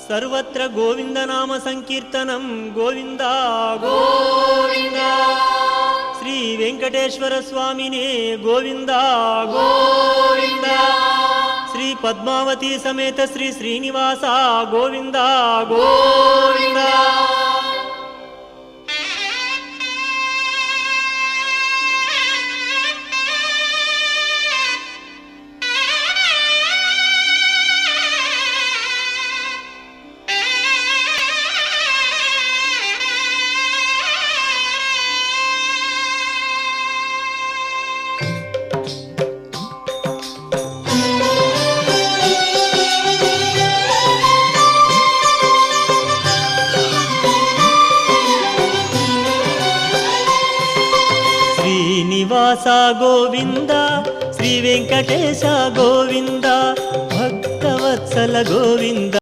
सर्वत्र गोविंद नाम संकीर्तनं गोविंद गोविंद श्री वेंकटेश्वर स्वामिने गोविंद गोविंद श्री पद्मावती समेत श्री श्रीनिवास गोविंद गोविंद శ్రీనివాస గోవింద శ్రీ వెంకటేశ గోవింద భక్తవత్సల గోవింద